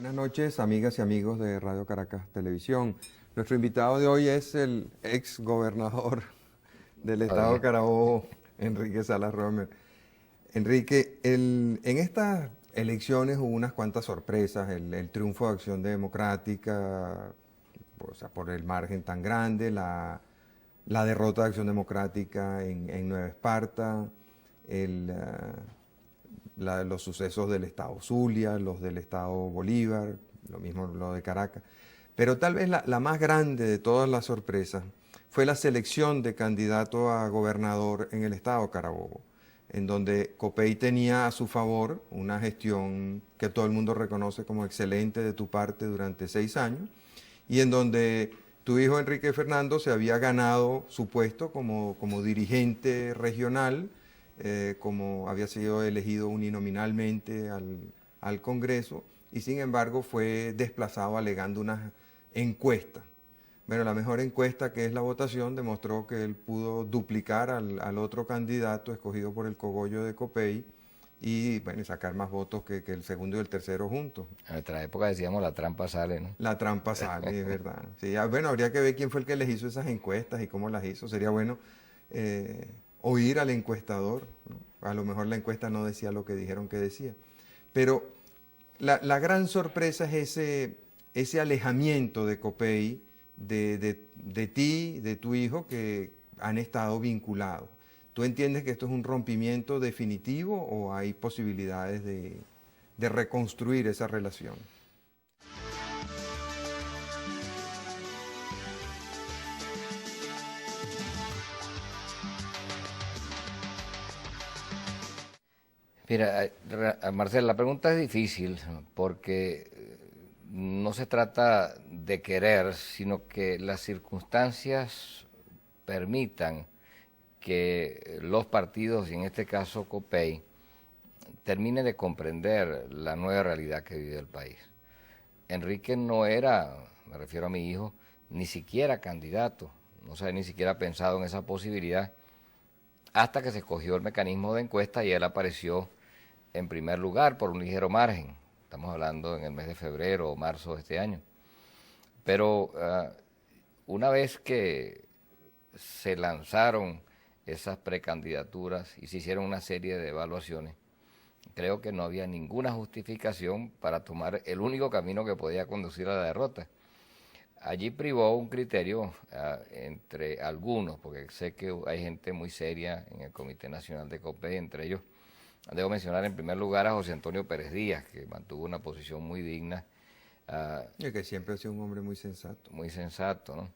Buenas noches, amigas y amigos de Radio Caracas Televisión. Nuestro invitado de hoy es el ex gobernador del estado de Carabobo, Enrique Salas Romer. Enrique, en estas elecciones hubo unas cuantas sorpresas, el triunfo de Acción Democrática, o sea, por el margen tan grande, la derrota de Acción Democrática en Nueva Esparta, los sucesos del estado Zulia, los del estado Bolívar, lo mismo lo de Caracas. Pero tal vez la más grande de todas las sorpresas fue la selección de candidato a gobernador en el estado Carabobo, en donde Copey tenía a su favor una gestión que todo el mundo reconoce como excelente de tu parte durante 6 años, y en donde tu hijo Enrique Fernando se había ganado su puesto como dirigente regional, como había sido elegido uninominalmente al Congreso, y sin embargo fue desplazado alegando una encuesta. Bueno, la mejor encuesta, que es la votación, demostró que él pudo duplicar al otro candidato escogido por el cogollo de Copey y bueno, sacar más votos que el segundo y el tercero juntos. En nuestra época decíamos la trampa sale, ¿no? La trampa sale, es verdad. Sí, bueno, habría que ver quién fue el que les hizo esas encuestas y cómo las hizo. Sería bueno oír al encuestador, ¿no? A lo mejor la encuesta no decía lo que dijeron que decía. Pero la gran sorpresa es ese alejamiento de Copey de ti, de tu hijo, que han estado vinculados. ¿Tú entiendes que esto es un rompimiento definitivo o hay posibilidades de reconstruir esa relación? Mira, Marcela, la pregunta es difícil porque no se trata de querer, sino que las circunstancias permitan que los partidos, y en este caso Copey, termine de comprender la nueva realidad que vive el país. Enrique no era, me refiero a mi hijo, ni siquiera candidato, no se había ni siquiera pensado en esa posibilidad, hasta que se escogió el mecanismo de encuesta y él apareció en primer lugar por un ligero margen. Estamos hablando en el mes de febrero o marzo de este año. Pero una vez que se lanzaron esas precandidaturas y se hicieron una serie de evaluaciones, creo que no había ninguna justificación para tomar el único camino que podía conducir a la derrota. Allí privó un criterio entre algunos, porque sé que hay gente muy seria en el Comité Nacional de Copey, entre ellos debo mencionar en primer lugar a José Antonio Pérez Díaz, que mantuvo una posición muy digna. Y que siempre ha sido un hombre muy sensato. Muy sensato, ¿no?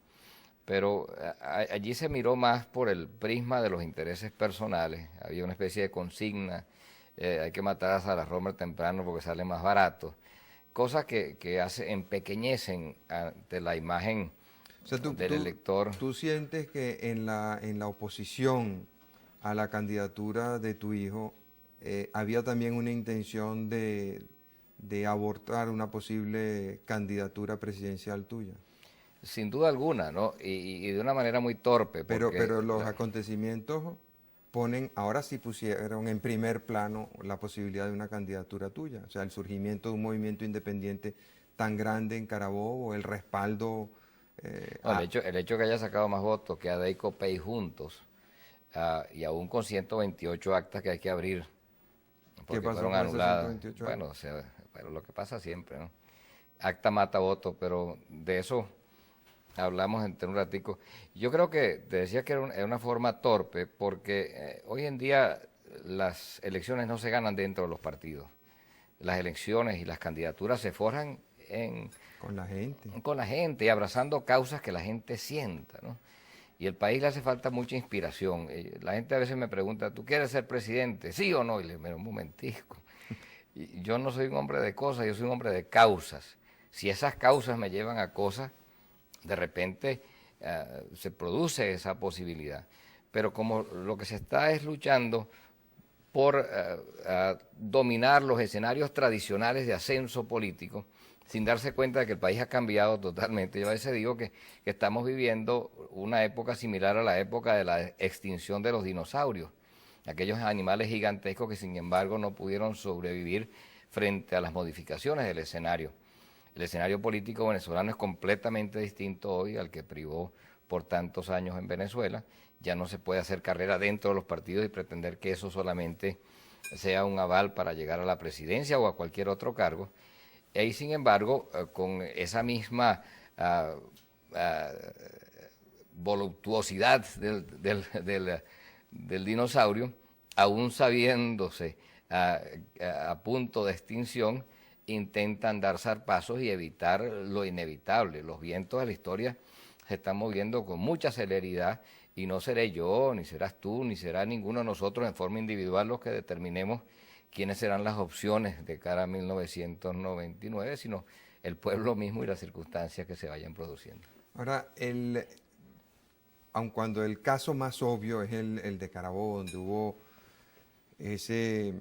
Pero allí se miró más por el prisma de los intereses personales. Había una especie de consigna, hay que matar a Salas Romer temprano porque sale más barato. Cosas que empequeñecen ante la imagen, o sea, del elector. ¿Tú sientes que en la oposición a la candidatura de tu hijo había también una intención de abortar una posible candidatura presidencial tuya? Sin duda alguna, ¿no? Y de una manera muy torpe. Pero los acontecimientos ahora sí pusieron en primer plano la posibilidad de una candidatura tuya. O sea, el surgimiento de un movimiento independiente tan grande en Carabobo, el respaldo... No, el hecho que haya sacado más votos que ADEI y Copey juntos, y aún con 128 actas que hay que abrir, porque fueron anuladas. Bueno, o sea, pero lo que pasa siempre, ¿no? Acta mata voto, pero de eso hablamos en un ratico. Yo creo que te decía que era una forma torpe, porque hoy en día las elecciones no se ganan dentro de los partidos. Las elecciones y las candidaturas se forjan con la gente. Con la gente y abrazando causas que la gente sienta, ¿no? Y al país le hace falta mucha inspiración. La gente a veces me pregunta, ¿tú quieres ser presidente? ¿Sí o no? Y le digo, un momentico. Y yo no soy un hombre de cosas, yo soy un hombre de causas. Si esas causas me llevan a cosas, de repente se produce esa posibilidad. Pero como lo que se está es luchando por dominar los escenarios tradicionales de ascenso político, sin darse cuenta de que el país ha cambiado totalmente. Yo a veces digo que estamos viviendo una época similar a la época de la extinción de los dinosaurios, aquellos animales gigantescos que sin embargo no pudieron sobrevivir frente a las modificaciones del escenario. El escenario político venezolano es completamente distinto hoy al que privó por tantos años en Venezuela. Ya no se puede hacer carrera dentro de los partidos y pretender que eso solamente sea un aval para llegar a la presidencia o a cualquier otro cargo. Y sin embargo, con esa misma ah, voluptuosidad del dinosaurio, aún sabiéndose a punto de extinción, intentan dar zarpazos y evitar lo inevitable. Los vientos de la historia se están moviendo con mucha celeridad y no seré yo, ni serás tú, ni será ninguno de nosotros en forma individual los que determinemos quiénes serán las opciones de cara a 1999, sino el pueblo mismo y las circunstancias que se vayan produciendo. Ahora, aun cuando el caso más obvio es el de Carabobo, donde hubo ese,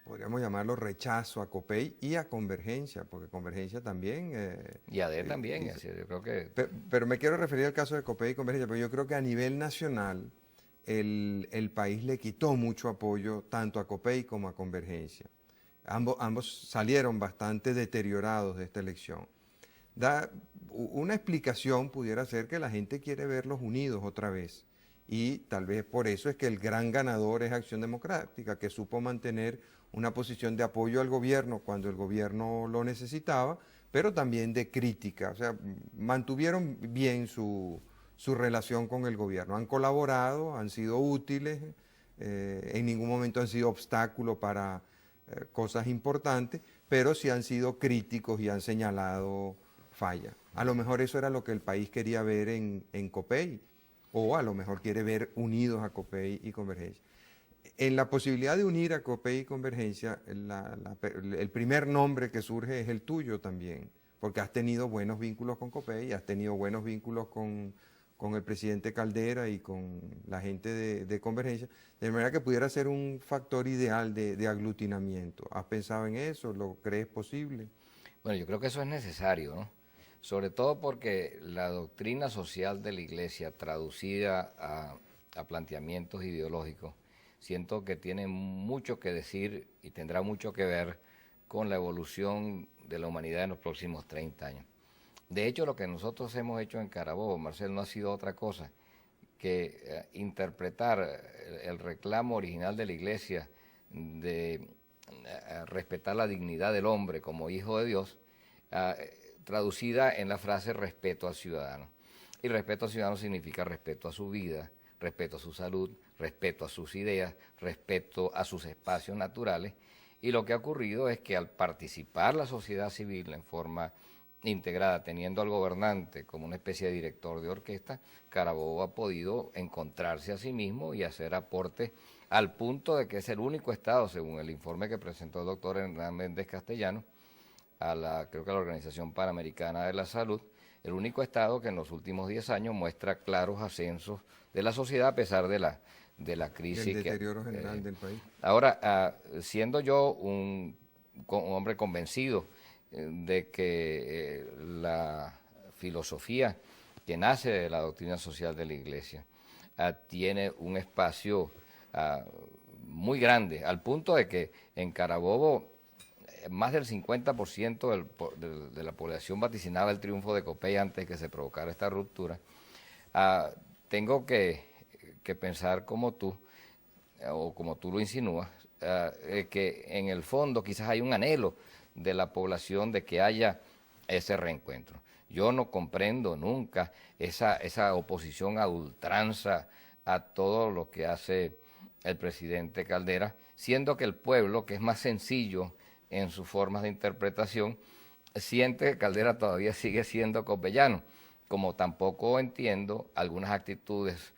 podríamos llamarlo, rechazo a COPEI y a Convergencia, porque Convergencia también... Y AD también, yo creo que... Pero me quiero referir al caso de COPEI y Convergencia, porque yo creo que a nivel nacional el país le quitó mucho apoyo tanto a COPEI como a Convergencia. Ambos salieron bastante deteriorados de esta elección. Una explicación pudiera ser que la gente quiere verlos unidos otra vez. Y tal vez por eso es que el gran ganador es Acción Democrática, que supo mantener una posición de apoyo al gobierno cuando el gobierno lo necesitaba, pero también de crítica. O sea, mantuvieron bien su relación con el gobierno. Han colaborado, han sido útiles, en ningún momento han sido obstáculo para cosas importantes, pero sí han sido críticos y han señalado fallas. A lo mejor eso era lo que el país quería ver en COPEI, o a lo mejor quiere ver unidos a COPEI y Convergencia. En la posibilidad de unir a COPEI y Convergencia, el primer nombre que surge es el tuyo también, porque has tenido buenos vínculos con COPEI, has tenido buenos vínculos con el presidente Caldera y con la gente de Convergencia, de manera que pudiera ser un factor ideal de aglutinamiento. ¿Has pensado en eso? ¿Lo crees posible? Bueno, yo creo que eso es necesario, ¿no? Sobre todo porque la doctrina social de la Iglesia, traducida a planteamientos ideológicos, siento que tiene mucho que decir y tendrá mucho que ver con la evolución de la humanidad en los próximos 30 años. De hecho, lo que nosotros hemos hecho en Carabobo, Marcel, no ha sido otra cosa que interpretar el reclamo original de la Iglesia de respetar la dignidad del hombre como hijo de Dios, traducida en la frase respeto al ciudadano. Y respeto al ciudadano significa respeto a su vida, respeto a su salud, respeto a sus ideas, respeto a sus espacios naturales. Y lo que ha ocurrido es que al participar la sociedad civil en forma integrada, teniendo al gobernante como una especie de director de orquesta, Carabobo ha podido encontrarse a sí mismo y hacer aportes al punto de que es el único estado, según el informe que presentó el doctor Hernán Méndez Castellano, creo que a la Organización Panamericana de la Salud, el único estado que en los últimos 10 años muestra claros ascensos de la sociedad a pesar de la crisis. El deterioro general del país. Ahora, siendo yo un hombre convencido de que la filosofía que nace de la doctrina social de la Iglesia tiene un espacio muy grande, al punto de que en Carabobo más del 50% de la población vaticinaba el triunfo de COPEI antes de que se provocara esta ruptura. Tengo que pensar como tú, o como tú lo insinúas, que en el fondo quizás hay un anhelo de la población de que haya ese reencuentro. Yo no comprendo nunca esa oposición a ultranza a todo lo que hace el presidente Caldera, siendo que el pueblo, que es más sencillo en sus formas de interpretación, siente que Caldera todavía sigue siendo copellano, como tampoco entiendo algunas actitudes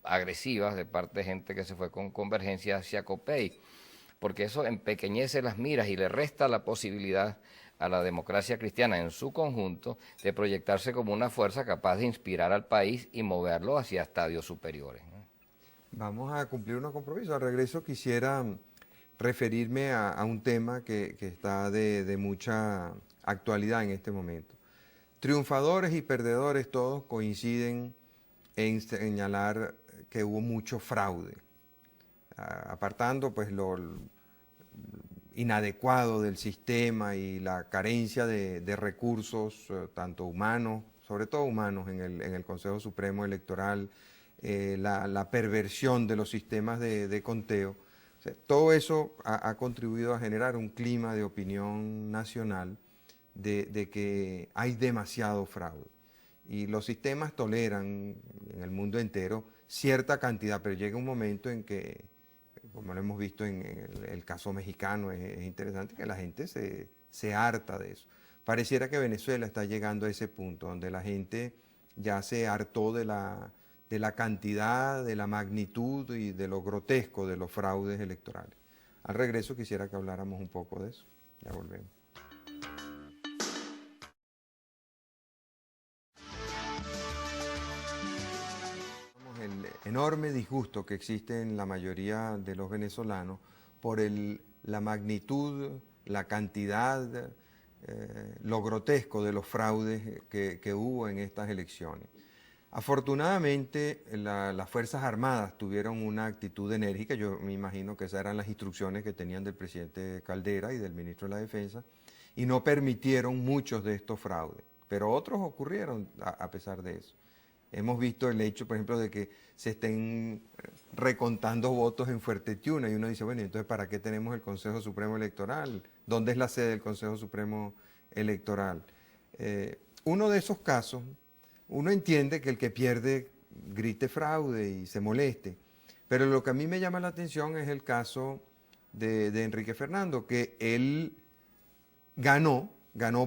agresivas de parte de gente que se fue con Convergencia hacia COPEI, porque eso empequeñece las miras y le resta la posibilidad a la democracia cristiana en su conjunto de proyectarse como una fuerza capaz de inspirar al país y moverlo hacia estadios superiores, ¿no? Vamos a cumplir unos compromisos. Al regreso quisiera referirme a un tema que está de mucha actualidad en este momento. Triunfadores y perdedores todos coinciden en señalar que hubo mucho fraude, apartando pues inadecuado del sistema y la carencia de recursos, tanto humanos, sobre todo humanos, en el Consejo Supremo Electoral, la perversión de los sistemas de conteo. O sea, todo eso ha contribuido a generar un clima de opinión nacional de que hay demasiado fraude. Y los sistemas toleran en el mundo entero cierta cantidad, pero llega un momento en que, como lo hemos visto en el caso mexicano, es interesante que la gente se harta de eso. Pareciera que Venezuela está llegando a ese punto, donde la gente ya se hartó de la cantidad, de la magnitud y de lo grotesco de los fraudes electorales. Al regreso quisiera que habláramos un poco de eso. Ya volvemos. El enorme disgusto que existe en la mayoría de los venezolanos por la magnitud, la cantidad, lo grotesco de los fraudes que hubo en estas elecciones. Afortunadamente, las Fuerzas Armadas tuvieron una actitud enérgica. Yo me imagino que esas eran las instrucciones que tenían del presidente Caldera y del ministro de la Defensa, y no permitieron muchos de estos fraudes, pero otros ocurrieron a pesar de eso. Hemos visto el hecho, por ejemplo, de que se estén recontando votos en Fuerte Tiuna, y uno dice, bueno, entonces ¿para qué tenemos el Consejo Supremo Electoral? ¿Dónde es la sede del Consejo Supremo Electoral? Uno de esos casos, uno entiende que el que pierde grite fraude y se moleste, pero lo que a mí me llama la atención es el caso de Enrique Fernando, que él ganó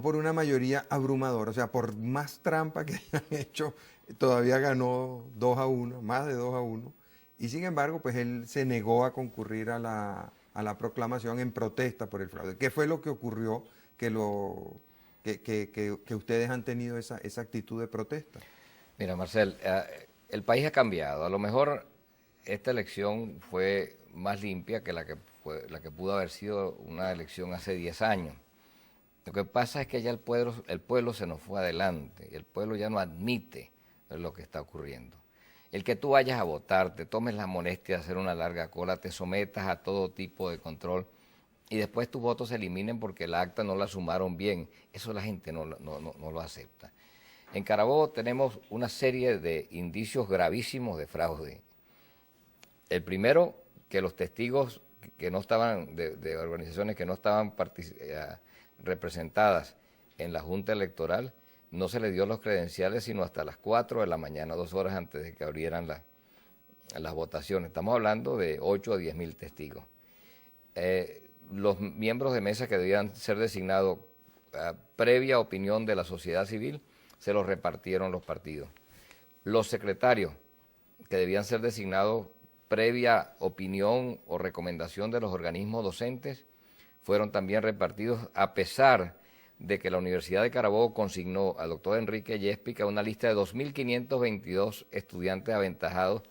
por una mayoría abrumadora, o sea, por más trampa que hayan hecho, todavía ganó 2-1, más de 2-1, y sin embargo, pues él se negó a concurrir a la proclamación en protesta por el fraude. ¿Qué fue lo que ocurrió que ustedes han tenido esa actitud de protesta? Mira, Marcel, el país ha cambiado. A lo mejor esta elección fue más limpia que la que pudo haber sido una elección hace 10 años. Lo que pasa es que ya el pueblo se nos fue adelante, y el pueblo ya no admite lo que está ocurriendo. El que tú vayas a votar, te tomes la molestia de hacer una larga cola, te sometas a todo tipo de control y después tus votos se eliminen porque el acta no la sumaron bien, eso la gente no lo acepta. En Carabobo tenemos una serie de indicios gravísimos de fraude. El primero, que los testigos que no estaban, de organizaciones que no estaban representadas en la Junta Electoral, no se les dio los credenciales sino hasta las 4 de la mañana, 2 horas antes de que abrieran las votaciones. Estamos hablando de 8 o 10 mil testigos. Los miembros de mesa que debían ser designados previa opinión de la sociedad civil, se los repartieron los partidos. Los secretarios que debían ser designados previa opinión o recomendación de los organismos docentes, fueron también repartidos a pesar de que la Universidad de Carabobo consignó al doctor Enrique Yéspica una lista de 2.522 estudiantes aventajados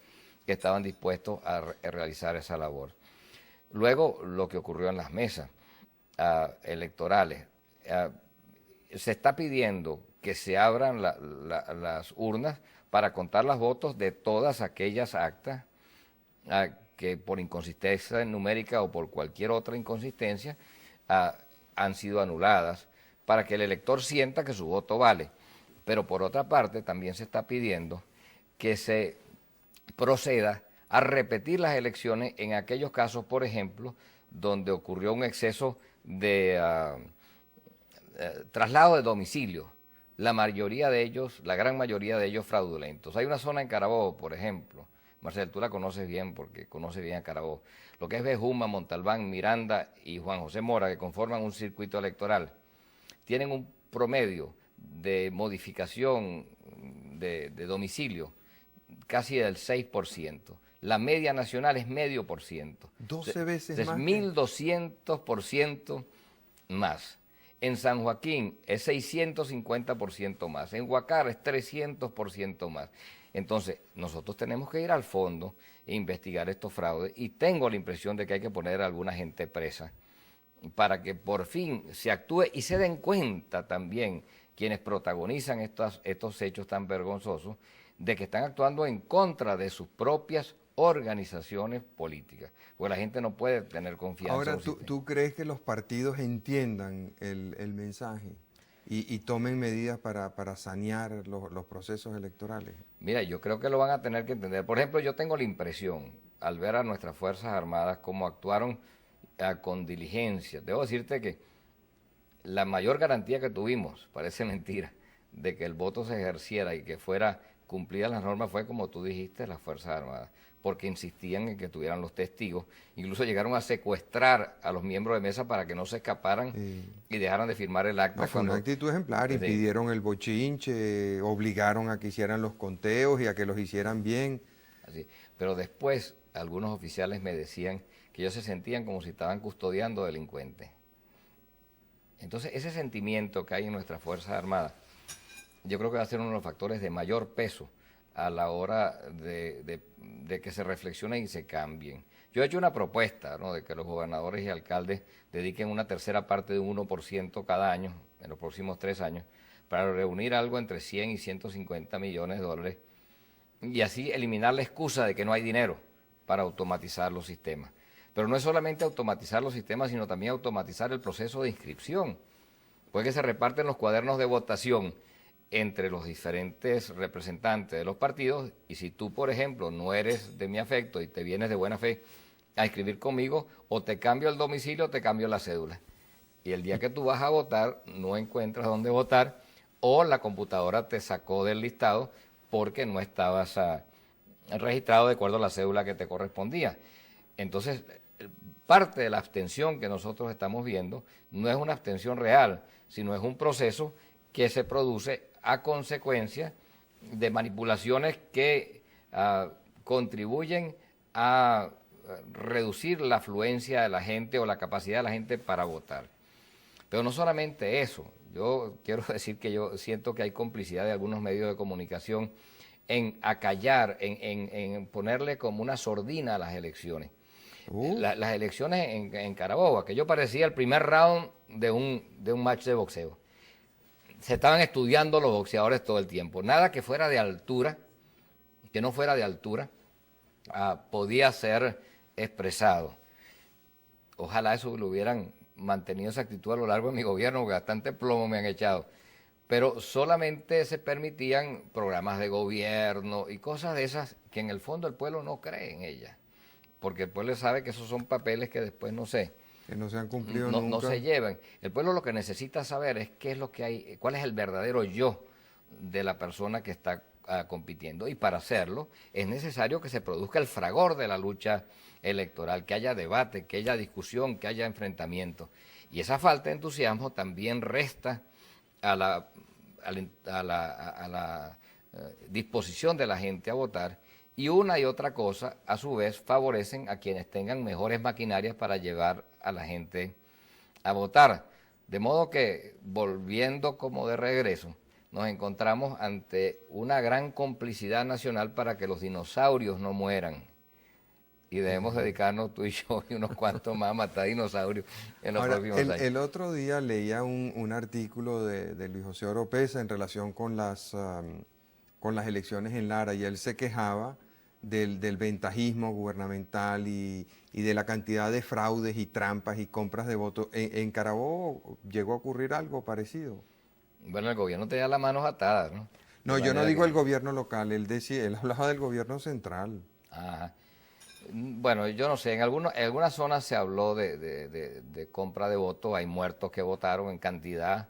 que estaban dispuestos a realizar esa labor. Luego, lo que ocurrió en las mesas electorales. Se está pidiendo que se abran las urnas para contar los votos de todas aquellas actas que por inconsistencia numérica o por cualquier otra inconsistencia han sido anuladas, para que el elector sienta que su voto vale. Pero por otra parte también se está pidiendo que se proceda a repetir las elecciones en aquellos casos, por ejemplo, donde ocurrió un exceso de traslado de domicilio, la gran mayoría de ellos fraudulentos. Hay una zona en Carabobo, por ejemplo, Marcel, tú la conoces bien porque conoces bien a Carabobo, lo que es Bejuma, Montalbán, Miranda y Juan José Mora, que conforman un circuito electoral, tienen un promedio de modificación de domicilio casi del 6%. La media nacional es 0,5%. 12 veces es más. 1.200% más. En San Joaquín es 650% más. En Guacara es 300% más. Entonces, nosotros tenemos que ir al fondo e investigar estos fraudes, y tengo la impresión de que hay que poner a alguna gente presa para que por fin se actúe y se den cuenta también quienes protagonizan estos hechos tan vergonzosos de que están actuando en contra de sus propias organizaciones políticas, porque la gente no puede tener confianza. Ahora, ¿tú crees que los partidos entiendan el mensaje y tomen medidas para sanear los procesos electorales? Mira, yo creo que lo van a tener que entender. Por ejemplo, yo tengo la impresión, al ver a nuestras Fuerzas Armadas cómo actuaron con diligencia, debo decirte que la mayor garantía que tuvimos, parece mentira, de que el voto se ejerciera y que fuera cumplidas las normas fue, como tú dijiste, las Fuerzas Armadas, porque insistían en que tuvieran los testigos, incluso llegaron a secuestrar a los miembros de mesa para que no se escaparan y dejaran de firmar el acta. No, fue una actitud ejemplar, impidieron el bochinche, obligaron a que hicieran los conteos y a que los hicieran bien. Así. Pero después algunos oficiales me decían que ellos se sentían como si estaban custodiando delincuentes. Entonces ese sentimiento que hay en nuestras Fuerzas Armadas, yo creo que va a ser uno de los factores de mayor peso a la hora de que se reflexionen y se cambien. Yo he hecho una propuesta, ¿no?, de que los gobernadores y alcaldes dediquen una tercera parte de un 1% cada año, en los próximos 3 años, para reunir algo entre 100 y 150 millones de dólares y así eliminar la excusa de que no hay dinero para automatizar los sistemas. Pero no es solamente automatizar los sistemas, sino también automatizar el proceso de inscripción. Pues que se reparten los cuadernos de votación entre los diferentes representantes de los partidos, y si tú, por ejemplo, no eres de mi afecto y te vienes de buena fe a inscribir conmigo, o te cambio el domicilio o te cambio la cédula. Y el día que tú vas a votar no encuentras dónde votar, o la computadora te sacó del listado porque no estabas registrado de acuerdo a la cédula que te correspondía. Entonces, parte de la abstención que nosotros estamos viendo no es una abstención real, sino es un proceso que se produce a consecuencia de manipulaciones que contribuyen a reducir la afluencia de la gente o la capacidad de la gente para votar. Pero no solamente eso, yo quiero decir que yo siento que hay complicidad de algunos medios de comunicación en acallar, en ponerle como una sordina a las elecciones. Las elecciones en Carabobo, que yo parecía el primer round de un match de boxeo. Se estaban estudiando los boxeadores todo el tiempo. Nada que fuera de altura, que no fuera de altura, podía ser expresado. Ojalá eso lo hubieran mantenido esa actitud a lo largo de mi gobierno, porque bastante plomo me han echado. Pero solamente se permitían programas de gobierno y cosas de esas que en el fondo el pueblo no cree en ellas. Porque el pueblo sabe que esos son papeles que después que no se han cumplido nunca. No se llevan. El pueblo lo que necesita saber es qué es lo que hay, cuál es el verdadero yo de la persona que está compitiendo. Y para hacerlo es necesario que se produzca el fragor de la lucha electoral, que haya debate, que haya discusión, que haya enfrentamiento. Y esa falta de entusiasmo también resta a la disposición de la gente a votar, y una y otra cosa, a su vez, favorecen a quienes tengan mejores maquinarias para llevar a la gente a votar. De modo que, volviendo como de regreso, nos encontramos ante una gran complicidad nacional para que los dinosaurios no mueran. Y debemos dedicarnos tú y yo y unos cuantos más a matar dinosaurios en los próximos años. El otro día leía un artículo de Luis José Oropesa en relación con las elecciones en Lara, y él se quejaba del ventajismo gubernamental y de la cantidad de fraudes y trampas y compras de votos. ¿En Carabobo llegó a ocurrir algo parecido? Bueno, el gobierno tenía las manos atadas, ¿no? No, yo no digo el gobierno local, él hablaba del gobierno central. Ajá. Bueno, yo no sé, en algunas zonas se habló de compra de votos, hay muertos que votaron en cantidad.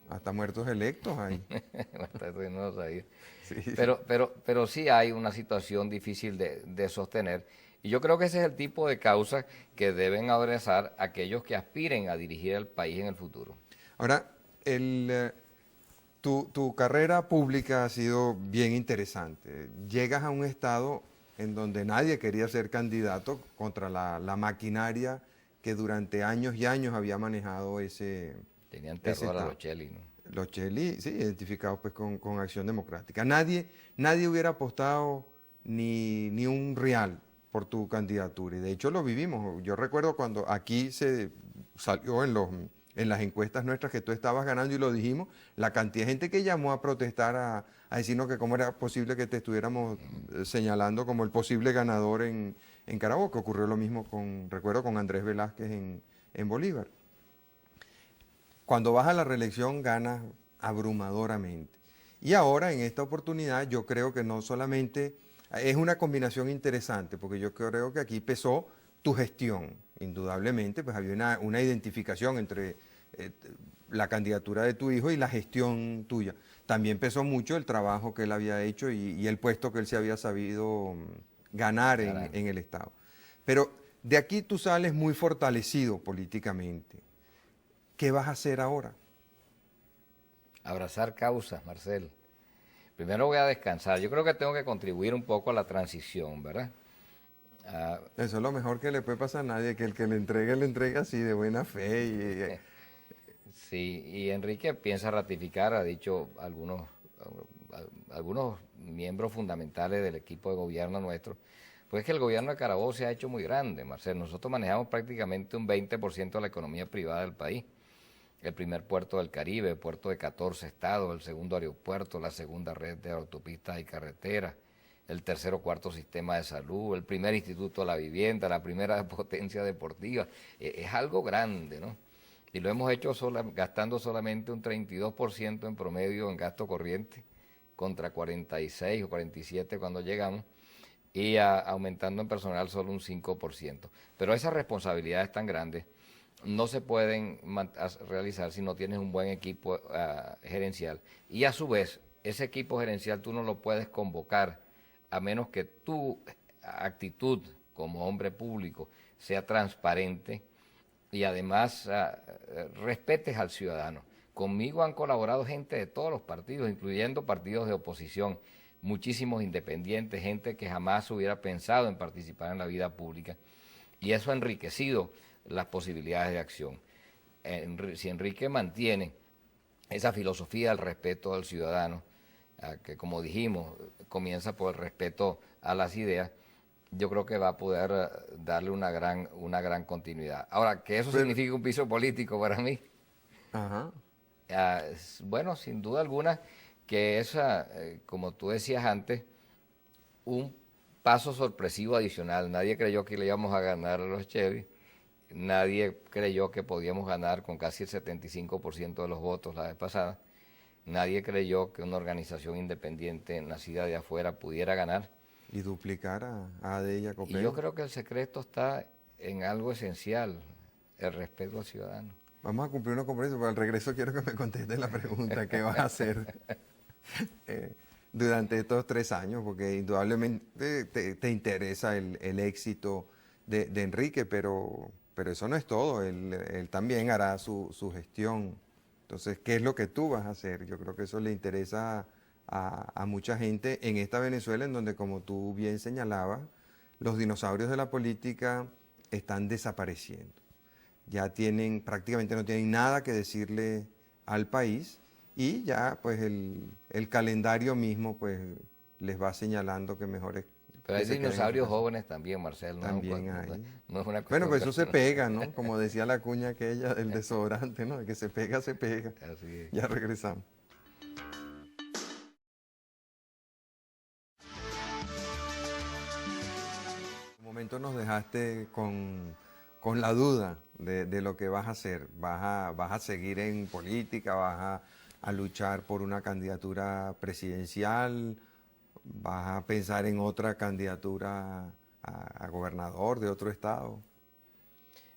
Hasta muertos electos hay. No lo sabía. Sí. Pero sí hay una situación difícil de sostener, y yo creo que ese es el tipo de causa que deben adresar aquellos que aspiren a dirigir el país en el futuro. Ahora, tu carrera pública ha sido bien interesante. Llegas a un estado en donde nadie quería ser candidato contra la maquinaria que durante años y años había manejado ese... Tenían terror a los Chely, ¿no? Los Chely, sí, identificados pues con Acción Democrática. Nadie hubiera apostado ni un real por tu candidatura, y de hecho lo vivimos. Yo recuerdo cuando aquí se salió en en las encuestas nuestras que tú estabas ganando y lo dijimos, la cantidad de gente que llamó a protestar, a decirnos que cómo era posible que te estuviéramos señalando como el posible ganador en Carabobo, que ocurrió lo mismo recuerdo, con Andrés Velázquez en Bolívar. Cuando vas a la reelección ganas abrumadoramente. Y ahora en esta oportunidad yo creo que no solamente es una combinación interesante, porque yo creo que aquí pesó tu gestión, indudablemente, pues había una identificación entre la candidatura de tu hijo y la gestión tuya. También pesó mucho el trabajo que él había hecho y el puesto que él se había sabido ganar en el Estado. Pero de aquí tú sales muy fortalecido políticamente. ¿Qué vas a hacer ahora? Abrazar causas, Marcel. Primero voy a descansar. Yo creo que tengo que contribuir un poco a la transición, ¿verdad? Eso es lo mejor que le puede pasar a nadie, que el que le entregue así de buena fe. Sí, y Enrique piensa ratificar, ha dicho algunos miembros fundamentales del equipo de gobierno nuestro, pues que el gobierno de Carabobo se ha hecho muy grande, Marcel. Nosotros manejamos prácticamente un 20% de la economía privada del país. El primer puerto del Caribe, puerto de 14 estados, el segundo aeropuerto, la segunda red de autopistas y carreteras, el tercer o cuarto sistema de salud, el primer instituto de la vivienda, la primera potencia deportiva. Es algo grande, ¿no? Y lo hemos hecho gastando solamente un 32% en promedio en gasto corriente, contra 46 o 47 cuando llegamos, y aumentando en personal solo un 5%. Pero esas responsabilidades tan grandes no se pueden realizar si no tienes un buen equipo gerencial. Y a su vez, ese equipo gerencial tú no lo puedes convocar a menos que tu actitud como hombre público sea transparente y además respetes al ciudadano. Conmigo han colaborado gente de todos los partidos, incluyendo partidos de oposición, muchísimos independientes, gente que jamás hubiera pensado en participar en la vida pública. Y eso ha enriquecido las posibilidades de acción. Si Enrique mantiene esa filosofía del respeto al ciudadano, que como dijimos, comienza por el respeto a las ideas, yo creo que va a poder darle una gran continuidad. Ahora, ¿que eso significa un piso político para mí? Ajá. Bueno, sin duda alguna, que es, como tú decías antes, un paso sorpresivo adicional. Nadie creyó que le íbamos a ganar a los Chevy. Nadie creyó que podíamos ganar con casi el 75% de los votos la vez pasada. Nadie creyó que una organización independiente nacida de afuera pudiera ganar. Y duplicar a AD y a Copel. Y yo creo que el secreto está en algo esencial, el respeto al ciudadano. Vamos a cumplir unos compromisos, pero al regreso quiero que me contestes la pregunta, ¿qué vas a hacer durante estos 3 años? Porque indudablemente te interesa el éxito de Enrique, pero eso no es todo, él también hará su gestión. Entonces, ¿qué es lo que tú vas a hacer? Yo creo que eso le interesa a mucha gente en esta Venezuela, en donde, como tú bien señalabas, los dinosaurios de la política están desapareciendo. Ya prácticamente no tienen nada que decirle al país y ya pues el calendario mismo pues les va señalando que mejor es. Pero hay dinosaurios jóvenes también, Marcel. También no, hay. No es una Bueno, pues eso se cuestión pega, ¿no? Como decía la cuña aquella, el desodorante, ¿no? De que se pega, se pega. Así es. Ya regresamos. Un momento nos dejaste con la duda de lo que vas a hacer. ¿Vas a seguir en política? ¿A luchar por una candidatura presidencial? ¿Vas a pensar en otra candidatura a gobernador de otro estado?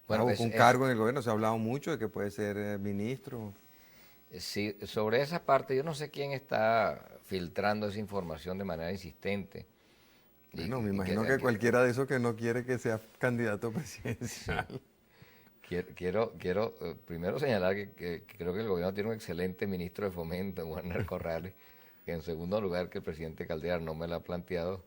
Bueno, Un cargo en el gobierno, se ha hablado mucho de que puede ser ministro. sí, sobre esa parte, yo no sé quién está filtrando esa información de manera insistente. Bueno, me imagino que cualquiera de esos que no quiere que sea candidato presidencial. Sí. Quiero primero señalar que creo que el gobierno tiene un excelente ministro de Fomento, Werner Corrales, que en segundo lugar que el presidente Caldera no me lo ha planteado,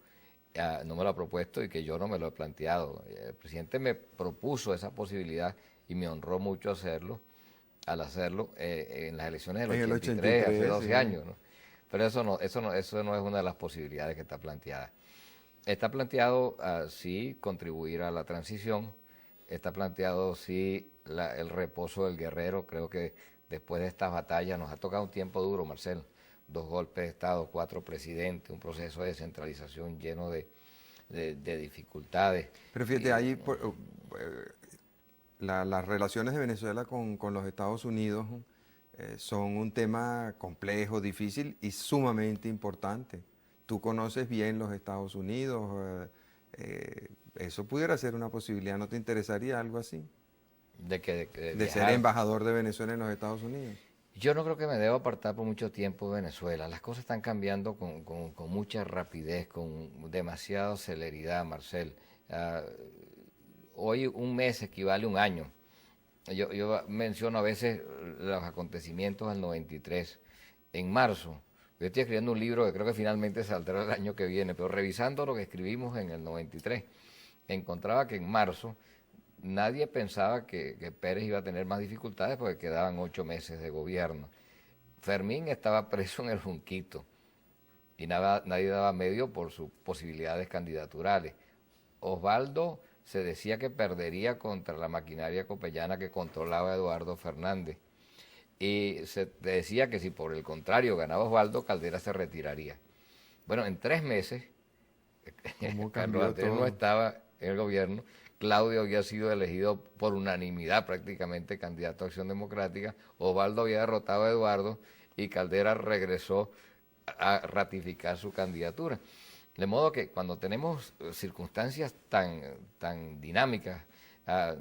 no me lo ha propuesto y que yo no me lo he planteado. El presidente me propuso esa posibilidad y me honró mucho al hacerlo en las elecciones del 83, hace 12 sí. años, ¿no? Pero eso no es una de las posibilidades que está planteada. Está planteado, sí, contribuir a la transición, está planteado sí el reposo del guerrero. Creo que después de estas batallas nos ha tocado un tiempo duro, Marcel. 2 golpes de Estado, 4 presidentes, un proceso de descentralización lleno de dificultades. Pero fíjate, las relaciones de Venezuela con los Estados Unidos son un tema complejo, difícil y sumamente importante. Tú conoces bien los Estados Unidos, eso pudiera ser una posibilidad, ¿no te interesaría algo así? De ser embajador de Venezuela en los Estados Unidos. Yo no creo que me deba apartar por mucho tiempo de Venezuela. Las cosas están cambiando con mucha rapidez, con demasiada celeridad, Marcel. Hoy un mes equivale a un año. Yo menciono a veces los acontecimientos del 93. En marzo, yo estoy escribiendo un libro que creo que finalmente saldrá el año que viene, pero revisando lo que escribimos en el 93, encontraba que en marzo nadie pensaba que Pérez iba a tener más dificultades porque quedaban 8 meses de gobierno. Fermín estaba preso en el Junquito y nadie daba medio por sus posibilidades candidaturales. Osvaldo se decía que perdería contra la maquinaria copellana que controlaba Eduardo Fernández. Y se decía que si por el contrario ganaba Osvaldo, Caldera se retiraría. Bueno, en 3 meses, Carlos Andrés no estaba en el gobierno. Claudio había sido elegido por unanimidad prácticamente candidato a Acción Democrática, Osvaldo había derrotado a Eduardo y Caldera regresó a ratificar su candidatura. De modo que cuando tenemos circunstancias tan dinámicas,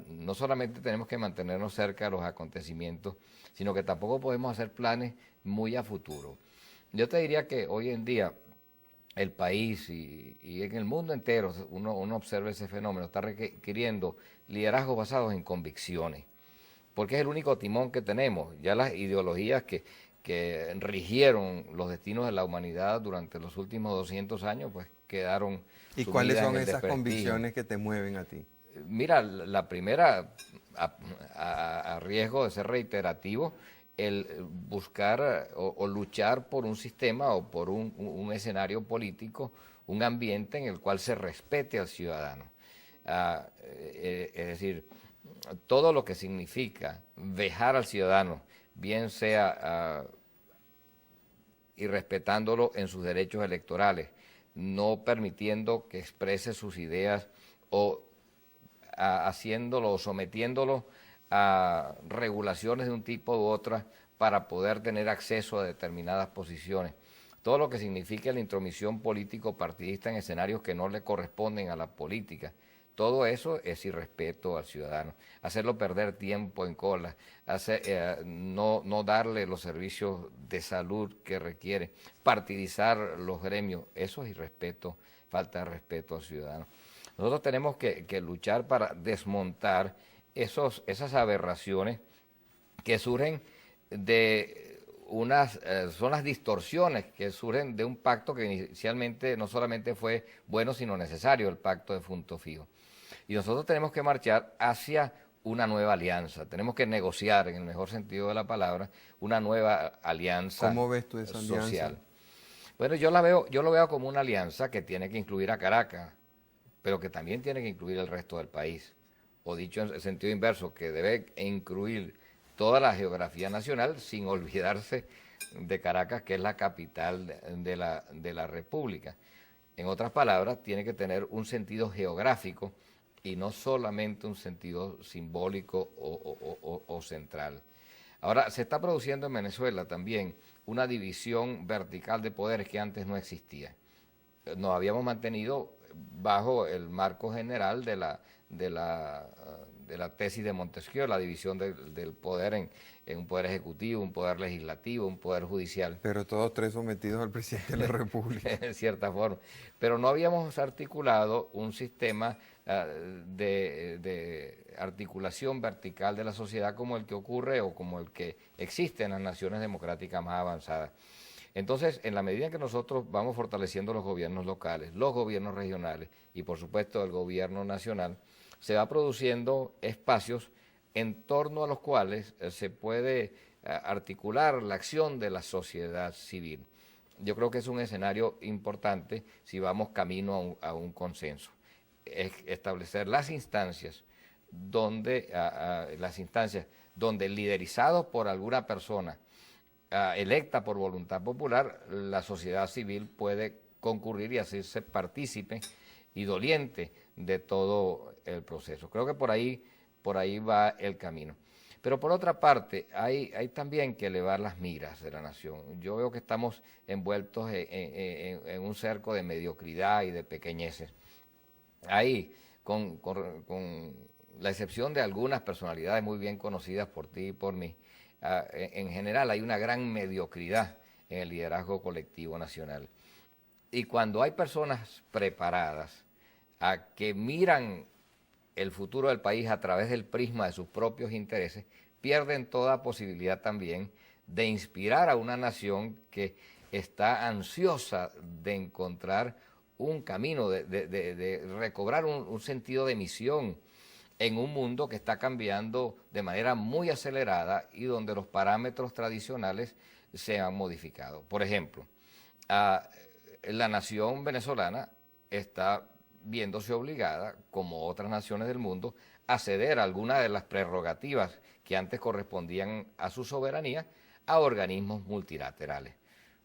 no solamente tenemos que mantenernos cerca de los acontecimientos, sino que tampoco podemos hacer planes muy a futuro. Yo te diría que hoy en día el país y en el mundo entero, uno observa ese fenómeno, está requiriendo liderazgos basados en convicciones, porque es el único timón que tenemos. Ya las ideologías que rigieron los destinos de la humanidad durante los últimos 200 años, pues quedaron ¿Y cuáles son esas convicciones que te mueven a ti? Mira, la primera, a riesgo de ser reiterativo, el buscar o luchar por un sistema o por un escenario político, un ambiente en el cual se respete al ciudadano. Es decir, todo lo que significa vejar al ciudadano, bien sea y respetándolo en sus derechos electorales, no permitiendo que exprese sus ideas o haciéndolo o sometiéndolo a regulaciones de un tipo u otra para poder tener acceso a determinadas posiciones. Todo lo que significa la intromisión político-partidista en escenarios que no le corresponden a la política. Todo eso es irrespeto al ciudadano. Hacerlo perder tiempo en cola, no darle los servicios de salud que requiere, partidizar los gremios, eso es irrespeto, falta de respeto al ciudadano. Nosotros tenemos que luchar para desmontar esas aberraciones que surgen de son las distorsiones que surgen de un pacto que inicialmente no solamente fue bueno, sino necesario, el pacto de Punto Fijo. Y nosotros tenemos que marchar hacia una nueva alianza, tenemos que negociar, en el mejor sentido de la palabra, una nueva alianza social. ¿Cómo ves tú esa alianza? Bueno, yo lo veo como una alianza que tiene que incluir a Caracas, pero que también tiene que incluir el resto del país. O dicho en el sentido inverso, que debe incluir toda la geografía nacional sin olvidarse de Caracas, que es la capital de la República. En otras palabras, tiene que tener un sentido geográfico y no solamente un sentido simbólico o central. Ahora, se está produciendo en Venezuela también una división vertical de poderes que antes no existía. Nos habíamos mantenido bajo el marco general de la tesis de Montesquieu, la división del poder en un poder ejecutivo, un poder legislativo, un poder judicial. Pero todos 3 sometidos al presidente de la República. En cierta forma. Pero no habíamos articulado un sistema de articulación vertical de la sociedad como el que ocurre o como el que existe en las naciones democráticas más avanzadas. Entonces, en la medida en que nosotros vamos fortaleciendo los gobiernos locales, los gobiernos regionales y, por supuesto, el gobierno nacional, se va produciendo espacios en torno a los cuales se puede articular la acción de la sociedad civil. Yo creo que es un escenario importante si vamos camino a un consenso. Es establecer las instancias donde las instancias donde liderizados por alguna persona electa por voluntad popular, la sociedad civil puede concurrir y hacerse partícipe y doliente de todo el proceso. Creo que por ahí va el camino. Pero por otra parte, hay también que elevar las miras de la nación. Yo veo que estamos envueltos en un cerco de mediocridad y de pequeñeces. Ahí, con la excepción de algunas personalidades muy bien conocidas por ti y por mí, en general hay una gran mediocridad en el liderazgo colectivo nacional. Y cuando hay personas preparadas que miran el futuro del país a través del prisma de sus propios intereses, pierden toda posibilidad también de inspirar a una nación que está ansiosa de encontrar un camino, de recobrar un sentido de misión en un mundo que está cambiando de manera muy acelerada y donde los parámetros tradicionales se han modificado. Por ejemplo, la nación venezolana está viéndose obligada, como otras naciones del mundo, a ceder algunas de las prerrogativas que antes correspondían a su soberanía a organismos multilaterales,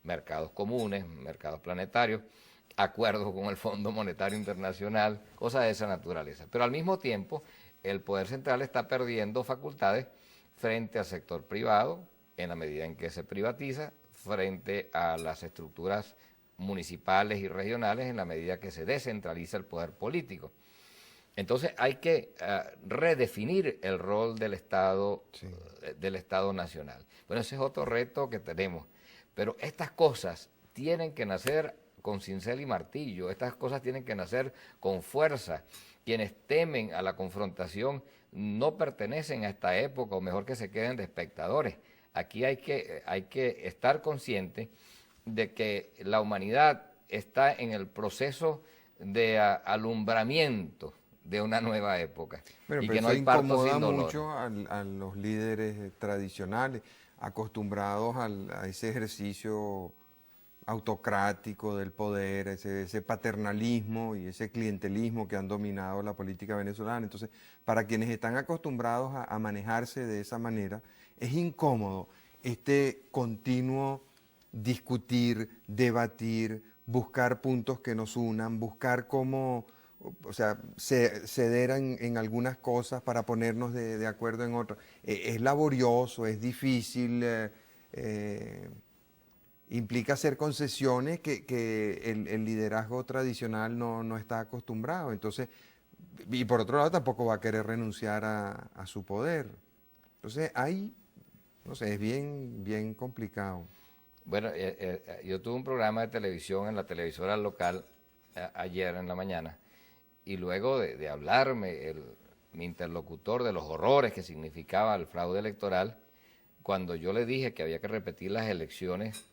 mercados comunes, mercados planetarios, acuerdos con el Fondo Monetario Internacional, cosas de esa naturaleza. Pero al mismo tiempo, el poder central está perdiendo facultades frente al sector privado, en la medida en que se privatiza, frente a las estructuras municipales y regionales, en la medida que se descentraliza el poder político. Entonces hay que redefinir el rol del Estado, sí, del Estado nacional. Bueno, ese es otro reto que tenemos. Pero estas cosas tienen que nacer con cincel y martillo, estas cosas tienen que nacer con fuerza. Quienes temen a la confrontación no pertenecen a esta época, o mejor que se queden de espectadores. Aquí hay que estar consciente de que la humanidad está en el proceso de alumbramiento de una nueva época. Bueno, y pero que no eso hay parto incomoda sin dolor. mucho a los líderes tradicionales, acostumbrados a ese ejercicio autocrático del poder, ese paternalismo y ese clientelismo que han dominado la política venezolana. Entonces, para quienes están acostumbrados a manejarse de esa manera, es incómodo este continuo discutir, debatir, buscar puntos que nos unan, buscar cómo, o sea, ceder en algunas cosas para ponernos de acuerdo en otras. Es laborioso, es difícil, implica hacer concesiones que el liderazgo tradicional no está acostumbrado. Entonces, y por otro lado tampoco va a querer renunciar a su poder. Entonces, ahí, no sé, es bien complicado. Bueno, yo tuve un programa de televisión en la televisora local ayer en la mañana, y luego de hablarme mi interlocutor de los horrores que significaba el fraude electoral, cuando yo le dije que había que repetir las elecciones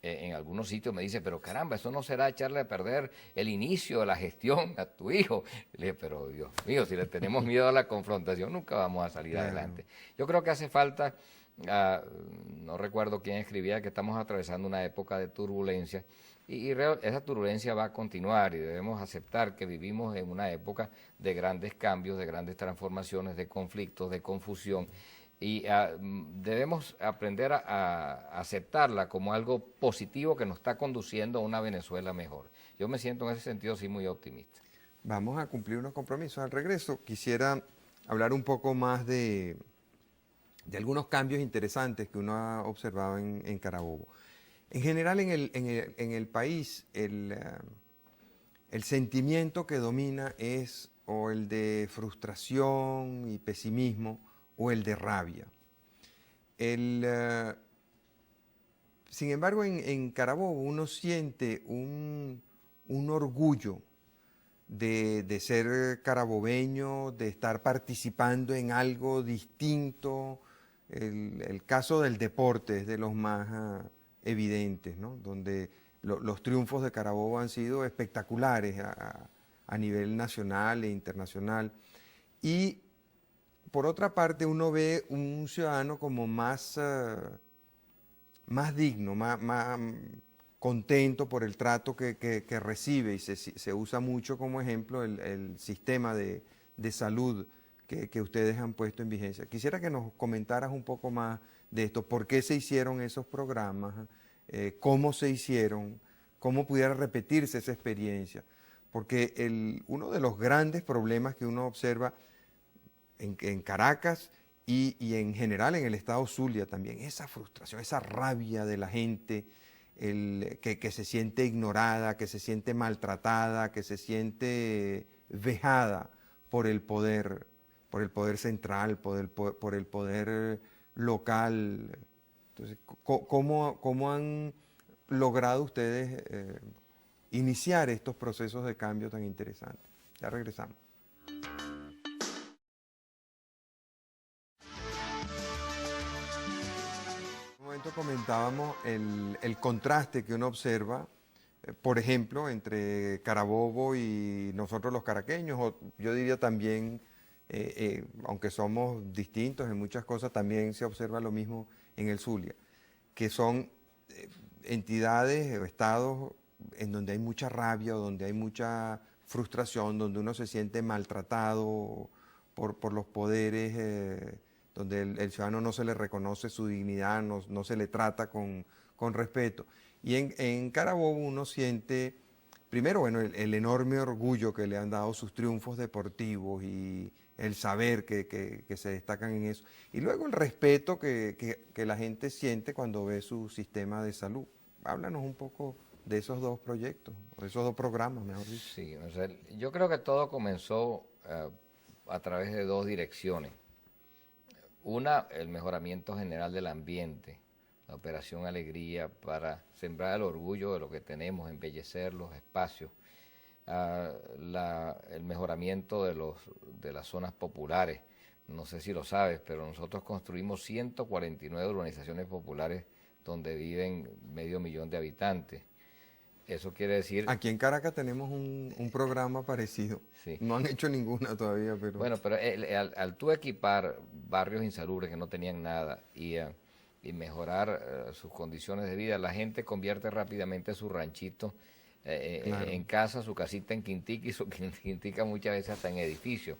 en algunos sitios, me dice, pero caramba, eso no será echarle a perder el inicio de la gestión a tu hijo. Le dije, pero Dios mío, si le tenemos miedo a la confrontación, nunca vamos a salir adelante. Yo creo que hace falta, no recuerdo quién escribía, que estamos atravesando una época de turbulencia, y esa turbulencia va a continuar, y debemos aceptar que vivimos en una época de grandes cambios, de grandes transformaciones, de conflictos, de confusión, y debemos aprender a aceptarla como algo positivo que nos está conduciendo a una Venezuela mejor. Yo me siento en ese sentido sí muy optimista. Vamos a cumplir unos compromisos. Al regreso quisiera hablar un poco más de algunos cambios interesantes que uno ha observado en Carabobo. En general en el país el sentimiento que domina es o el de frustración y pesimismo o el de rabia. Sin embargo, en Carabobo uno siente un orgullo de ser carabobeño, de estar participando en algo distinto. El caso del deporte es de los más evidentes, ¿no? Donde los triunfos de Carabobo han sido espectaculares a nivel nacional e internacional. Y por otra parte, uno ve un ciudadano como más digno, más contento por el trato que recibe, y se usa mucho como ejemplo el sistema de salud que ustedes han puesto en vigencia. Quisiera que nos comentaras un poco más de esto, por qué se hicieron esos programas, cómo se hicieron, cómo pudiera repetirse esa experiencia. Porque uno de los grandes problemas que uno observa en Caracas y en general en el estado Zulia también, esa frustración, esa rabia de la gente, que se siente ignorada, que se siente maltratada, que se siente vejada por el poder central, por el poder local. Entonces, ¿cómo han logrado ustedes iniciar estos procesos de cambio tan interesantes? Ya regresamos. En un momento comentábamos el contraste que uno observa, por ejemplo, entre Carabobo y nosotros los caraqueños, o yo diría también, aunque somos distintos en muchas cosas, también se observa lo mismo en el Zulia, que son entidades o estados en donde hay mucha rabia, donde hay mucha frustración, donde uno se siente maltratado por los poderes, donde el ciudadano no se le reconoce su dignidad, no se le trata con respeto. Y en Carabobo uno siente, primero, bueno, el enorme orgullo que le han dado sus triunfos deportivos y el saber que se destacan en eso. Y luego el respeto que la gente siente cuando ve su sistema de salud. Háblanos un poco de esos dos proyectos, o de esos dos programas, mejor dicho. Sí, o sea, yo creo que todo comenzó a través de dos direcciones. Una, el mejoramiento general del ambiente, la Operación Alegría para sembrar el orgullo de lo que tenemos, embellecer los espacios, el mejoramiento de las zonas populares. No sé si lo sabes, pero nosotros construimos 149 urbanizaciones populares donde viven 500.000 de habitantes. Eso quiere decir... Aquí en Caracas tenemos un programa parecido. Sí. No han hecho ninguna todavía, pero... Bueno, pero al tú equipar barrios insalubres que no tenían nada y mejorar sus condiciones de vida, la gente convierte rápidamente su ranchito Claro. en casa, su casita en quintica y su quintica muchas veces hasta en edificio.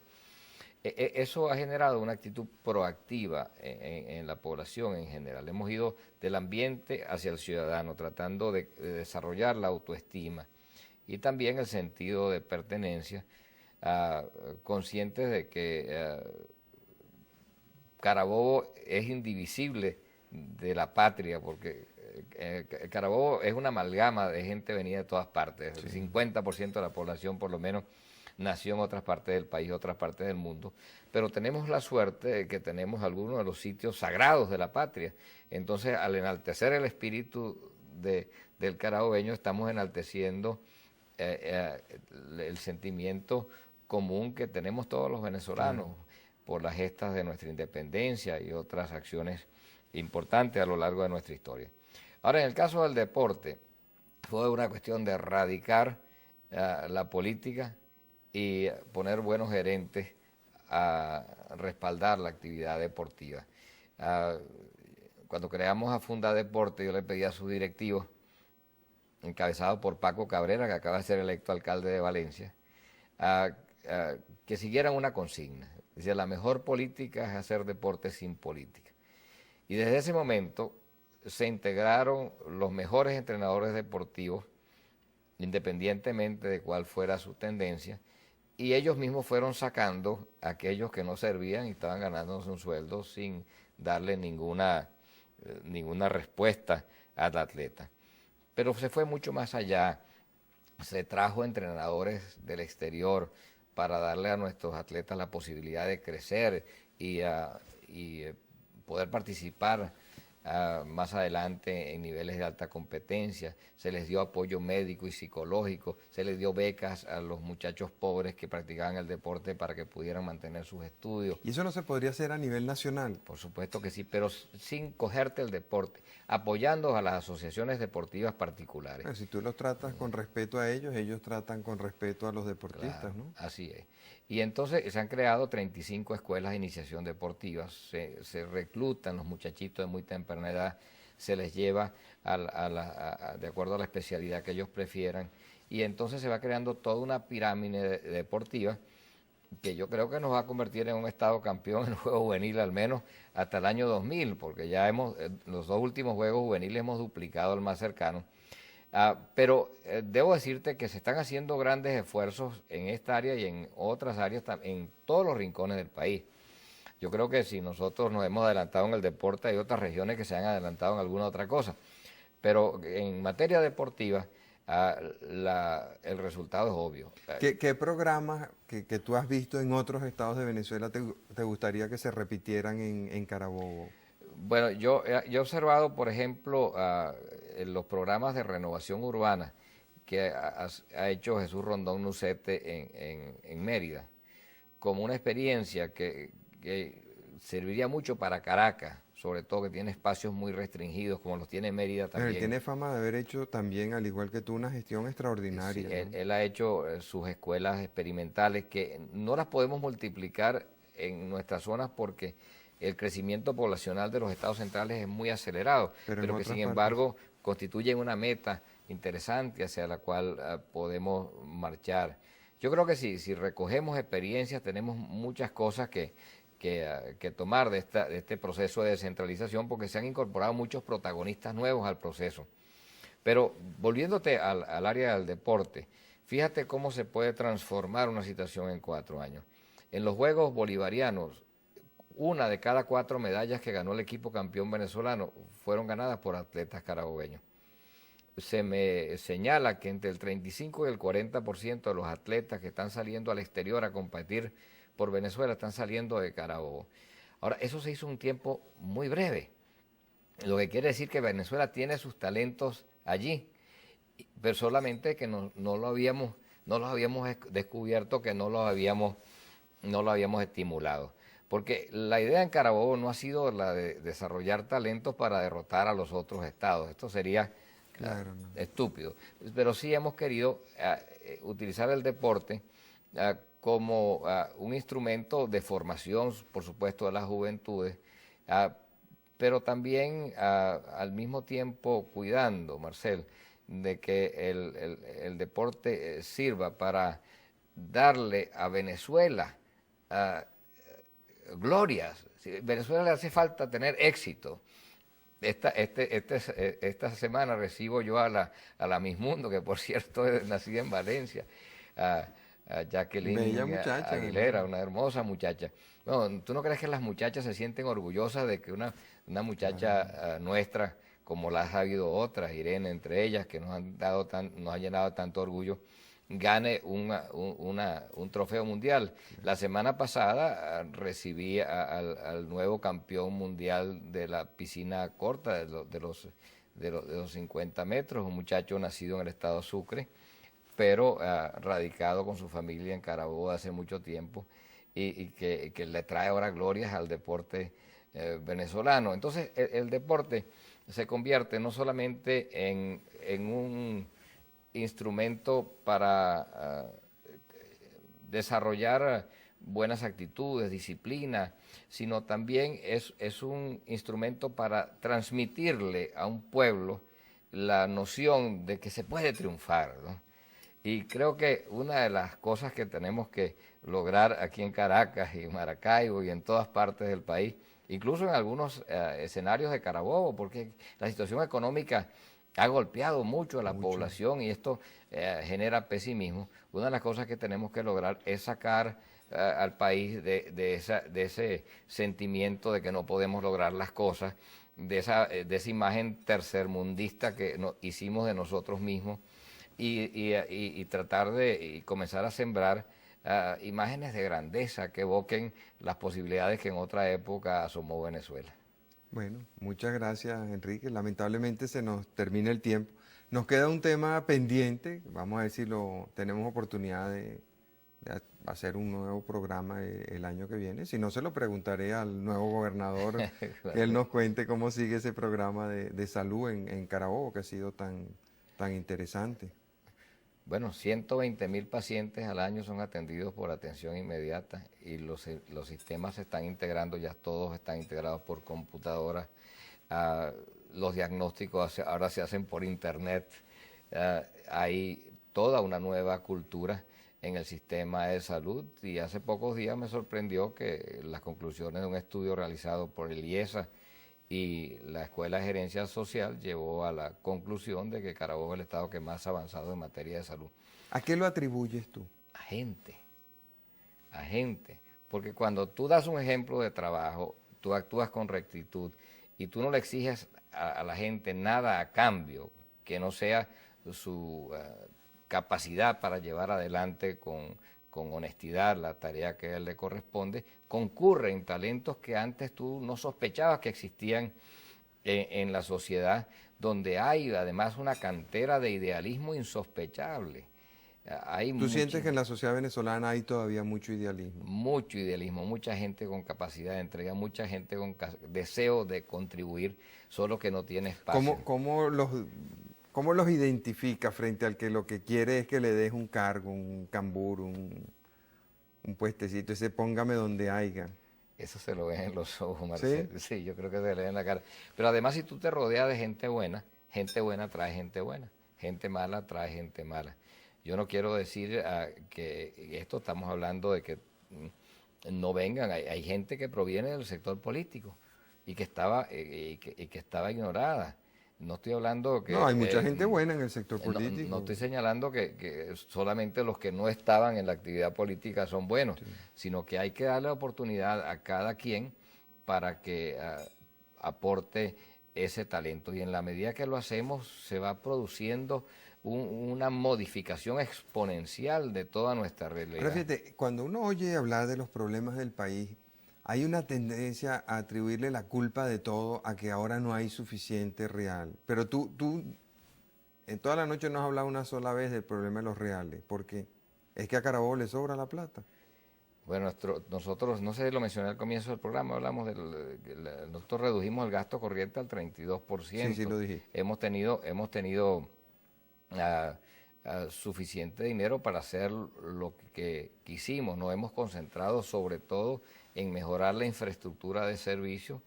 Eso ha generado una actitud proactiva en la población en general. Hemos ido del ambiente hacia el ciudadano, tratando de desarrollar la autoestima y también el sentido de pertenencia, conscientes de que Carabobo es indivisible de la patria, porque Carabobo es una amalgama de gente venida de todas partes. Sí. El 50% de la población por lo menos nació en otras partes del país, otras partes del mundo, pero tenemos la suerte de que tenemos algunos de los sitios sagrados de la patria. Entonces, al enaltecer el espíritu del carabobeño, estamos enalteciendo el sentimiento común que tenemos todos los venezolanos por las gestas de nuestra independencia y otras acciones importantes a lo largo de nuestra historia. Ahora, en el caso del deporte, fue una cuestión de erradicar la política y poner buenos gerentes a respaldar la actividad deportiva. Cuando creamos a Funda Deporte, yo le pedí a sus directivos, encabezado por Paco Cabrera, que acaba de ser electo alcalde de Valencia, que siguieran una consigna. Decía, la mejor política es hacer deporte sin política. Y desde ese momento se integraron los mejores entrenadores deportivos, independientemente de cuál fuera su tendencia, y ellos mismos fueron sacando a aquellos que no servían y estaban ganándose un sueldo sin darle ninguna respuesta al atleta. Pero se fue mucho más allá, se trajo entrenadores del exterior para darle a nuestros atletas la posibilidad de crecer y poder participar más adelante en niveles de alta competencia. Se les dio apoyo médico y psicológico, se les dio becas a los muchachos pobres que practicaban el deporte para que pudieran mantener sus estudios. ¿Y eso no se podría hacer a nivel nacional? Por supuesto que sí, pero sin cogerte el deporte, apoyando a las asociaciones deportivas particulares. Bueno, si tú los tratas con respeto a ellos, ellos tratan con respeto a los deportistas, claro, ¿no? Así es. Y entonces se han creado 35 escuelas de iniciación deportiva, se reclutan los muchachitos de muy temprana edad, se les lleva de acuerdo a la especialidad que ellos prefieran, y entonces se va creando toda una pirámide deportiva que yo creo que nos va a convertir en un estado campeón en el juego juvenil al menos hasta el año 2000, porque ya los dos últimos juegos juveniles hemos duplicado el más cercano. Pero debo decirte que se están haciendo grandes esfuerzos en esta área y en otras áreas, en todos los rincones del país. Yo creo que si nosotros nos hemos adelantado en el deporte, hay otras regiones que se han adelantado en alguna otra cosa. Pero en materia deportiva, el resultado es obvio. ¿Qué programas que tú has visto en otros estados de Venezuela te gustaría que se repitieran en Carabobo? Bueno, yo he observado, por ejemplo, en los programas de renovación urbana que ha hecho Jesús Rondón Nucete en Mérida, como una experiencia que serviría mucho para Caracas, sobre todo que tiene espacios muy restringidos, como los tiene Mérida Pero también. él tiene fama de haber hecho también, al igual que tú, una gestión extraordinaria. Sí, ¿no? él ha hecho sus escuelas experimentales que no las podemos multiplicar en nuestras zonas porque el crecimiento poblacional de los estados centrales es muy acelerado, Pero pero en que otras sin partes. embargo constituyen una meta interesante hacia la cual podemos marchar. Yo creo que si recogemos experiencias tenemos muchas cosas que tomar de este proceso de descentralización porque se han incorporado muchos protagonistas nuevos al proceso. Pero volviéndote al área del deporte, fíjate cómo se puede transformar una situación en 4 años. En los Juegos Bolivarianos, 1 de cada 4 medallas que ganó el equipo campeón venezolano fueron ganadas por atletas carabobeños. Se me señala que entre el 35 y el 40% de los atletas que están saliendo al exterior a competir por Venezuela están saliendo de Carabobo. Ahora, eso se hizo un tiempo muy breve, lo que quiere decir que Venezuela tiene sus talentos allí, pero solamente que no los habíamos descubierto, que no los habíamos estimulado. Porque la idea en Carabobo no ha sido la de desarrollar talentos para derrotar a los otros estados. Esto sería Claro, no. estúpido. Pero sí hemos querido utilizar el deporte como un instrumento de formación, por supuesto, de las juventudes, pero también al mismo tiempo cuidando, Marcel, de que el deporte sirva para darle a Venezuela glorias. Venezuela le hace falta tener éxito. Esta semana recibo yo a la Miss Mundo, que por cierto es nacida en Valencia, a Bella Jacqueline muchacha, Aguilera, además. una hermosa muchacha. No, ¿tú no crees que las muchachas se sienten orgullosas de que una muchacha nuestra, como las ha habido otras, Irene entre ellas, que nos han llenado tanto orgullo, gane un trofeo mundial? La semana pasada recibí al nuevo campeón mundial de la piscina corta, de los 50 metros, un muchacho nacido en el estado Sucre, pero radicado con su familia en Carabobo hace mucho tiempo y que le trae ahora glorias al deporte venezolano. Entonces el deporte se convierte no solamente en un instrumento para desarrollar buenas actitudes, disciplina, sino también es un instrumento para transmitirle a un pueblo la noción de que se puede triunfar, ¿no? Y creo que una de las cosas que tenemos que lograr aquí en Caracas y en Maracaibo y en todas partes del país, incluso en algunos escenarios de Carabobo, porque la situación económica ha golpeado mucho a la población y esto genera pesimismo. Una de las cosas que tenemos que lograr es sacar al país de ese sentimiento de que no podemos lograr las cosas, de esa imagen tercermundista que hicimos de nosotros mismos y tratar de comenzar a sembrar imágenes de grandeza que evoquen las posibilidades que en otra época asomó Venezuela. Bueno, muchas gracias, Enrique. Lamentablemente se nos termina el tiempo. Nos queda un tema pendiente. Vamos a ver si tenemos oportunidad de hacer un nuevo programa el año que viene. Si no, se lo preguntaré al nuevo gobernador, que él nos cuente cómo sigue ese programa de salud en Carabobo, que ha sido tan interesante. Bueno, 120.000 pacientes al año son atendidos por atención inmediata y los sistemas se están integrando, ya todos están integrados por computadoras. Los diagnósticos ahora se hacen por internet. Hay toda una nueva cultura en el sistema de salud, y hace pocos días me sorprendió que las conclusiones de un estudio realizado por el IESA y la Escuela de Gerencia Social llevó a la conclusión de que Carabobo es el estado que más ha avanzado en materia de salud. ¿A qué lo atribuyes tú? A gente, porque cuando tú das un ejemplo de trabajo, tú actúas con rectitud y tú no le exiges a la gente nada a cambio que no sea su capacidad para llevar adelante con honestidad la tarea que a él le corresponde, concurren talentos que antes tú no sospechabas que existían en la sociedad, donde hay además una cantera de idealismo insospechable. ¿Tú sientes que en la sociedad venezolana hay todavía mucho idealismo? Mucho idealismo, mucha gente con capacidad de entrega, mucha gente con deseo de contribuir, solo que no tiene espacio. ¿Cómo los identifica frente al que lo que quiere es que le des un cargo, un cambur, un puestecito, ese póngame donde haya? Eso se lo ven en los ojos, Marcelo. ¿Sí? Sí, yo creo que se le ve en la cara. Pero además, si tú te rodeas de gente buena trae gente mala trae gente mala. Yo no quiero decir que esto estamos hablando de que no vengan. Hay gente que proviene del sector político y que estaba ignorada. No estoy hablando que... No, hay mucha gente buena en el sector político. No estoy señalando que solamente los que no estaban en la actividad política son buenos, sí, sino que hay que darle oportunidad a cada quien para que aporte ese talento. Y en la medida que lo hacemos, se va produciendo una modificación exponencial de toda nuestra realidad. Pero fíjate, cuando uno oye hablar de los problemas del país, hay una tendencia a atribuirle la culpa de todo a que ahora no hay suficiente real. Pero tú en toda la noche no has hablado una sola vez del problema de los reales. ¿Por qué? Es que a Carabobo le sobra la plata. Bueno, nosotros, no sé si lo mencioné al comienzo del programa, hablamos nosotros redujimos el gasto corriente al 32%. Sí, lo dije. Hemos tenido suficiente dinero para hacer lo que quisimos. Nos hemos concentrado sobre todo en mejorar la infraestructura de servicios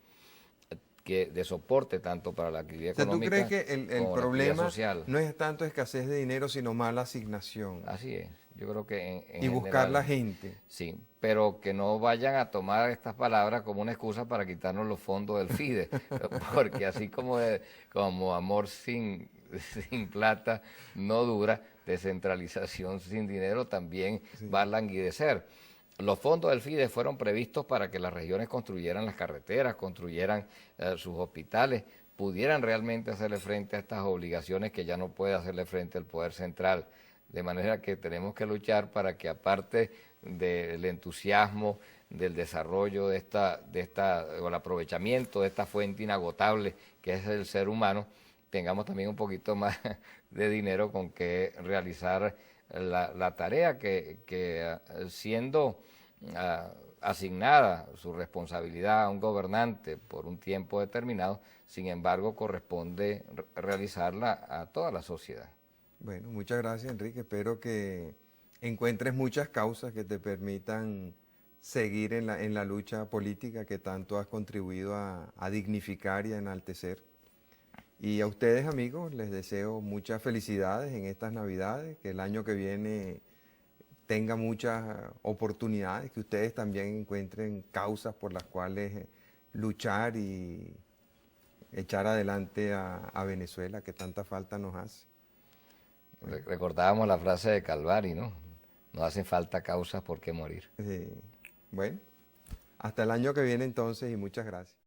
de soporte tanto para la actividad económica. ¿Tú crees que el problema social no es tanto escasez de dinero, sino mala asignación? Así es. Yo creo que y buscar general, la gente. Sí, pero que no vayan a tomar estas palabras como una excusa para quitarnos los fondos del FIDE, porque así como amor sin plata no dura, descentralización sin dinero también va a languidecer. Los fondos del FIDE fueron previstos para que las regiones construyeran las carreteras, construyeran sus hospitales, pudieran realmente hacerle frente a estas obligaciones que ya no puede hacerle frente el Poder Central. De manera que tenemos que luchar para que, aparte del entusiasmo, del desarrollo o el aprovechamiento de esta fuente inagotable que es el ser humano, tengamos también un poquito más de dinero con que realizar la tarea que siendo asignada su responsabilidad a un gobernante por un tiempo determinado, sin embargo corresponde realizarla a toda la sociedad. Bueno, muchas gracias, Enrique. Espero que encuentres muchas causas que te permitan seguir en la lucha política que tanto has contribuido a dignificar y a enaltecer. Y a ustedes, amigos, les deseo muchas felicidades en estas Navidades, que el año que viene tenga muchas oportunidades, que ustedes también encuentren causas por las cuales luchar y echar adelante a Venezuela, que tanta falta nos hace. Recordábamos la frase de Calvari, ¿no? No hacen falta causas por qué morir. Sí. Bueno, hasta el año que viene entonces y muchas gracias.